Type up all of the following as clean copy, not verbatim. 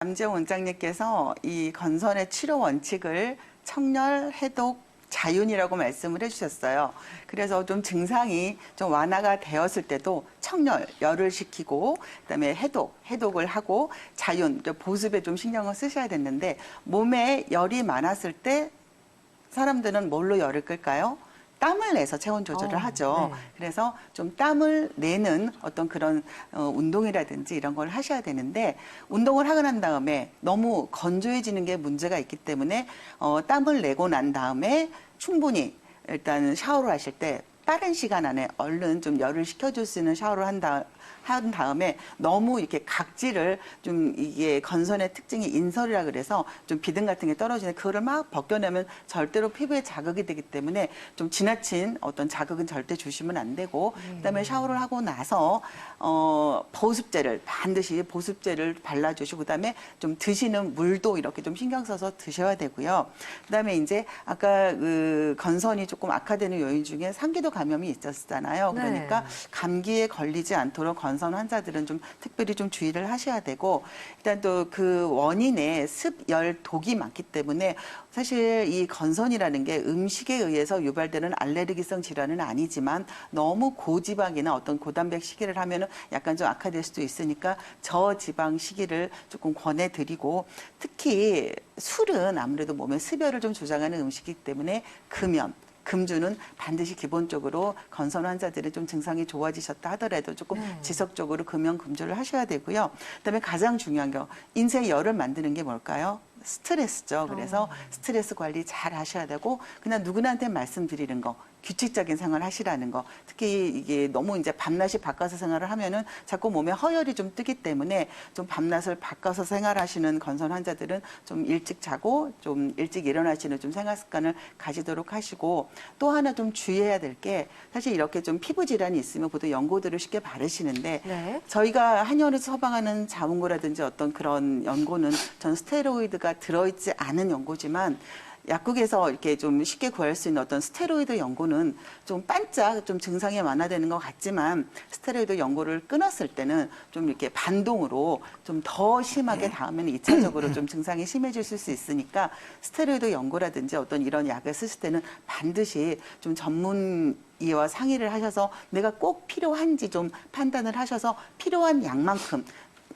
남지영 원장님께서 이 건선의 치료 원칙을 청열, 해독, 자윤이라고 말씀을 해주셨어요. 그래서 좀 증상이 좀 완화가 되었을 때도 청열, 열을 식히고 그다음에 해독을 하고 자윤, 보습에 좀 신경을 쓰셔야 됐는데 몸에 열이 많았을 때 사람들은 뭘로 열을 끌까요? 땀을 내서 체온 조절을 하죠. 네. 그래서 좀 땀을 내는 어떤 그런 운동이라든지 이런 걸 하셔야 되는데 운동을 하고 난 다음에 너무 건조해지는 게 문제가 있기 때문에 땀을 내고 난 다음에 충분히 일단 샤워를 하실 때 빠른 시간 안에 얼른 좀 열을 식혀줄 수 있는 샤워를 한 다음에 너무 이렇게 각질을 좀 이게 건선의 특징이 인설이라 그래서 좀 비듬 같은 게 떨어지는 그거를 막 벗겨내면 절대로 피부에 자극이 되기 때문에 좀 지나친 어떤 자극은 절대 주시면 안 되고 그다음에 샤워를 하고 나서 보습제를 반드시 보습제를 발라주시고 그다음에 좀 드시는 물도 이렇게 좀 신경 써서 드셔야 되고요. 그다음에 이제 아까 그 건선이 조금 악화되는 요인 중에 상기도 감염이 있었잖아요. 그러니까 네. 감기에 걸리지 않도록 건선 환자들은 좀 특별히 좀 주의를 하셔야 되고 일단 또 그 원인에 습, 열, 독이 많기 때문에 사실 이 건선이라는 게 음식에 의해서 유발되는 알레르기성 질환은 아니지만 너무 고지방이나 어떤 고단백 식이를 하면은 약간 좀 악화될 수도 있으니까 저지방 식이를 조금 권해드리고 특히 술은 아무래도 몸의 습열을 좀 조장하는 음식이기 때문에 금주는 반드시 기본적으로 건선 환자들이 좀 증상이 좋아지셨다 하더라도 조금 네. 지속적으로 금주를 하셔야 되고요. 그다음에 가장 중요한 게 인쇄 열을 만드는 게 뭘까요? 스트레스죠. 그래서 스트레스 관리 잘 하셔야 되고 그냥 누구나한테 말씀드리는 거 규칙적인 생활 하시라는 거. 특히 이게 너무 이제 밤낮이 바꿔서 생활을 하면은 자꾸 몸에 허열이 좀 뜨기 때문에 좀 밤낮을 바꿔서 생활하시는 건선 환자들은 좀 일찍 자고 좀 일찍 일어나시는 좀 생활 습관을 가지도록 하시고 또 하나 좀 주의해야 될 게 사실 이렇게 좀 피부 질환이 있으면 보통 연고들을 쉽게 바르시는데 네. 저희가 한의원에서 처방하는 자문고라든지 어떤 그런 연고는 전 스테로이드가 들어있지 않은 연고지만 약국에서 이렇게 좀 쉽게 구할 수 있는 어떤 스테로이드 연고는 좀 반짝 좀 증상이 완화되는 것 같지만 스테로이드 연고를 끊었을 때는 좀 이렇게 반동으로 좀 더 심하게 닿으면 2차적으로 좀 증상이 심해질 수 있으니까 스테로이드 연고라든지 어떤 이런 약을 쓰실 때는 반드시 좀 전문의와 상의를 하셔서 내가 꼭 필요한지 좀 판단을 하셔서 필요한 약만큼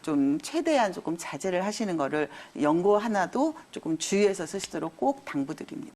좀 최대한 조금 자제를 하시는 거를 연고 하나도 조금 주의해서 쓰시도록 꼭 당부드립니다.